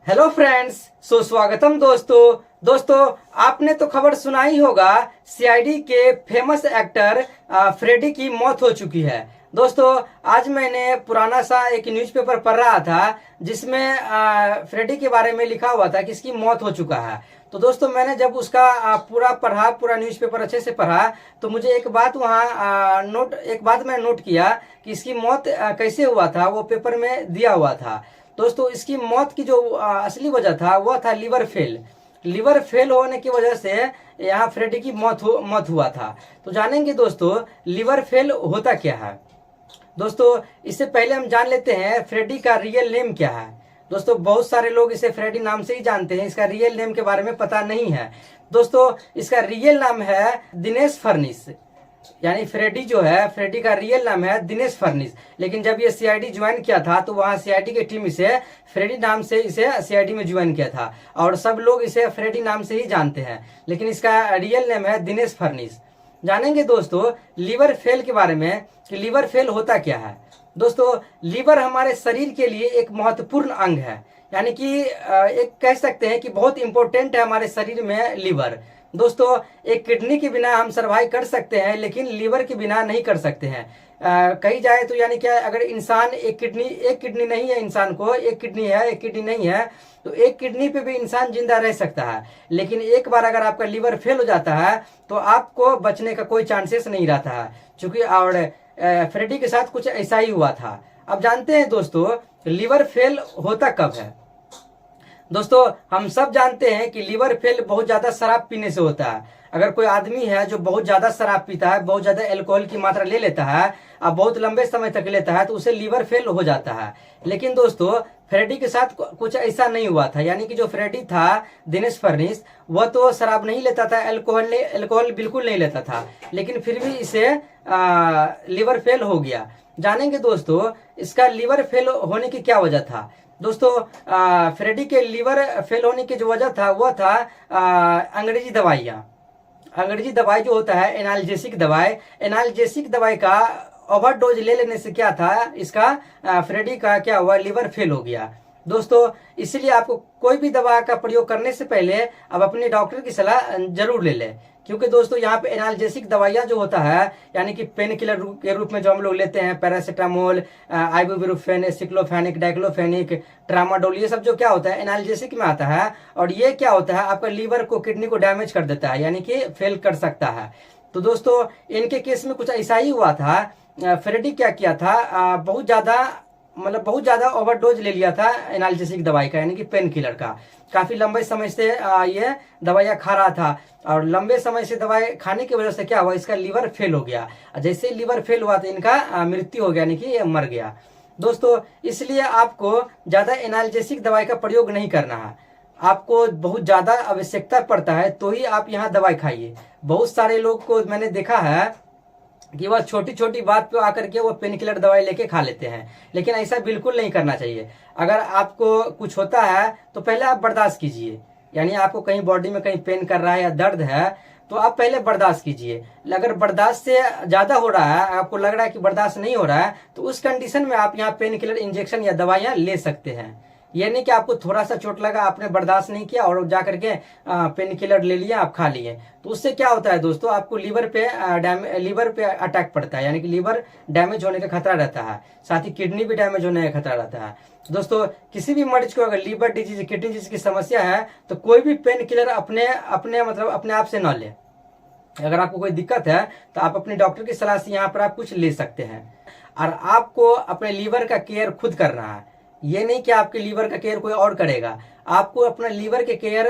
Hello friends, सुस्वागतम दोस्तों आपने तो खबर सुना ही होगा। सीआईडी के फेमस एक्टर फ्रेडी की मौत हो चुकी है। दोस्तों, आज मैंने पुराना सा एक न्यूज़पेपर पढ़ रहा था जिसमें फ्रेडी के बारे में लिखा हुआ था कि इसकी मौत हो चुका है। तो दोस्तों, मैंने जब उसका पूरा न्यूज़पेपर अच्छे से पढ़ा तो मुझे एक बात मैं नोट किया कि इसकी मौत कैसे हुआ था, वो पेपर में दिया हुआ था। दोस्तों, इसकी मौत की जो असली वजह था वह था लिवर फेल होने की वजह से यहाँ फ्रेडी की मौत हुआ था। तो जानेंगे दोस्तों, लिवर फेल होता क्या है। दोस्तों, इससे पहले हम जान लेते हैं फ्रेडी का रियल नेम क्या है। दोस्तों, बहुत सारे लोग इसे फ्रेडी नाम से ही जानते हैं, इसका रियल नेम के बारे में पता नहीं है। दोस्तों, इसका रियल नाम है दिनेश फर्निस। यानी फ्रेडी का रियल नाम है दिनेश फर्निस। लेकिन जब ये सीआईडी ज्वाइन किया था तो वहां सीआईडी की टीम इसे फ्रेडी नाम से इसे सीआईडी में ज्वाइन किया था और सब लोग इसे फ्रेडी नाम से ही जानते हैं, लेकिन इसका रियल नेम है दिनेश फर्निस। जानेंगे दोस्तों लिवर फेल के बारे में कि लिवर फेल होता क्या है। दोस्तों, लिवर हमारे शरीर के लिए एक महत्वपूर्ण अंग है, यानी कि एक कह सकते हैं कि बहुत इंपॉर्टेंट है हमारे शरीर में लिवर। दोस्तों, एक किडनी के बिना हम सरवाइव कर सकते हैं, लेकिन लिवर के बिना नहीं कर सकते हैं। कही जाए तो यानी क्या, अगर इंसान एक किडनी नहीं है, इंसान को एक किडनी है एक किडनी नहीं है, तो एक किडनी पे भी इंसान जिंदा रह सकता है। लेकिन एक बार अगर आपका लिवर फेल हो जाता है तो आपको बचने का कोई चांसेस नहीं रहता है, क्योंकि और फ्रेडी के साथ कुछ ऐसा ही हुआ था। अब जानते हैं दोस्तों लिवर फेल होता कब है। दोस्तों, हम सब जानते हैं कि लिवर फेल बहुत ज्यादा शराब पीने से होता है। अगर कोई आदमी है जो बहुत ज्यादा शराब पीता है, बहुत ज्यादा अल्कोहल की मात्रा ले लेता है और बहुत लंबे समय तक लेता है, तो उसे लिवर फेल हो जाता है। लेकिन दोस्तों, फ्रेडी के साथ कुछ ऐसा नहीं हुआ था। यानी कि जो फ्रेडी था दिनेश फर्निस, वह तो शराब नहीं लेता था, अल्कोहल बिल्कुल नहीं लेता था, लेकिन फिर भी इसे लिवर फेल हो गया। जानेंगे दोस्तों इसका लिवर फेल होने की क्या वजह था। दोस्तों, फ्रेडी के लिवर फेल होने की जो वजह था वह था अंग्रेजी दवाई जो होता है एनाल्जेसिक दवाई का ओवरडोज ले लेने से क्या था, इसका फ्रेडी का क्या हुआ, लिवर फेल हो गया। दोस्तों, इसलिए आपको कोई भी दवा का प्रयोग करने से पहले अब अपने डॉक्टर की सलाह जरूर ले लें, क्योंकि दोस्तों यहाँ पे एनाल्जेसिक दवाइयाँ जो होता है, यानी कि पेन किलर के रूप में जो हम लोग लेते हैं, पैरासीटामोल, आइबुप्रोफेन, सिक्लोफेनिक, डाइक्लोफेनिक, ट्रामाडोल, ये सब जो क्या होता है एनाल्जेसिक में आता है। और ये क्या होता है, आपका लीवर को, किडनी को डैमेज कर देता है, यानी कि फेल कर सकता है। तो दोस्तों, इनके केस में कुछ ऐसा ही हुआ था। फ्रेडी क्या किया था, बहुत ज्यादा ओवरडोज ले लिया था एनाल्जेसिक दवाई का, यानी कि पेन किलर का। काफी लंबे समय से ये दवाइयाँ खा रहा था और लंबे समय से दवाई खाने की वजह से क्या हुआ, इसका लिवर फेल हो गया। जैसे लिवर फेल हुआ तो इनका मृत्यु हो गया, यानी कि ये मर गया। दोस्तों, इसलिए आपको ज्यादा एनाल्जेसिक दवाई का प्रयोग नहीं करना है। आपको बहुत ज्यादा आवश्यकता पड़ता है तो ही आप यहाँ दवाई खाइए। बहुत सारे लोग को मैंने देखा है कि वह छोटी छोटी बात पे आकर के वो पेन किलर दवाई लेके खा लेते हैं, लेकिन ऐसा बिल्कुल नहीं करना चाहिए। अगर आपको कुछ होता है तो पहले आप बर्दाश्त कीजिए, यानी आपको कहीं बॉडी में कहीं पेन कर रहा है या दर्द है तो आप पहले बर्दाश्त कीजिए। अगर बर्दाश्त से ज्यादा हो रहा है, आपको लग रहा है कि बर्दाश्त नहीं हो रहा है, तो उस कंडीशन में आप यहाँ पेन किलर इंजेक्शन या दवाइयाँ ले सकते हैं। ये नहीं कि आपको थोड़ा सा चोट लगा, आपने बर्दाश्त नहीं किया और जाकर के पेन किलर ले लिया, आप खा लिए, तो उससे क्या होता है दोस्तों, आपको लिवर पे अटैक पड़ता है, यानी कि लिवर डैमेज होने का खतरा रहता है, साथ ही किडनी भी डैमेज होने का खतरा रहता है। दोस्तों, किसी भी मरीज को अगर लिवर डिजीज, किडनी डिजीज की समस्या है तो कोई भी पेन किलर अपने आप से न ले। अगर आपको कोई दिक्कत है तो आप अपने डॉक्टर की सलाह से यहाँ पर आप कुछ ले सकते हैं। और आपको अपने लीवर का केयर खुद करना है, ये नहीं कि आपके लीवर का केयर कोई और करेगा। आपको अपने लीवर के केयर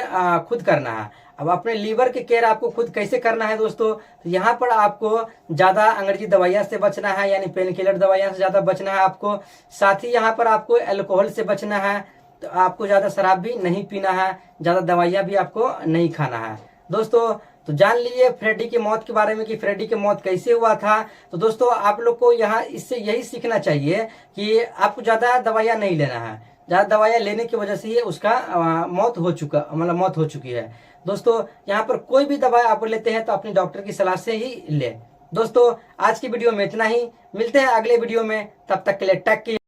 खुद करना है। अब अपने लीवर के केयर आपको खुद कैसे करना है दोस्तों, तो यहाँ पर आपको ज्यादा अंग्रेजी दवाइयाँ से बचना है, यानी पेन किलर दवाइयाँ से ज्यादा बचना है आपको। साथ ही यहाँ पर आपको अल्कोहल से बचना है, तो आपको ज्यादा शराब भी नहीं पीना है, ज्यादा दवाइयाँ भी आपको नहीं खाना है। दोस्तों, तो जान लीजिए फ्रेडी की मौत के बारे में कि फ्रेडी की मौत कैसे हुआ था। तो दोस्तों, आप लोग को यहाँ इससे यही सीखना चाहिए कि आपको ज्यादा दवाइयाँ नहीं लेना है। ज्यादा दवाइयाँ लेने की वजह से ही उसका मौत हो चुकी है। दोस्तों, यहाँ पर कोई भी दवाई आप लेते हैं तो अपने डॉक्टर की सलाह से ही ले। दोस्तों, आज की वीडियो में इतना ही, मिलते हैं अगले वीडियो में, तब तक के लिए टेक केयर।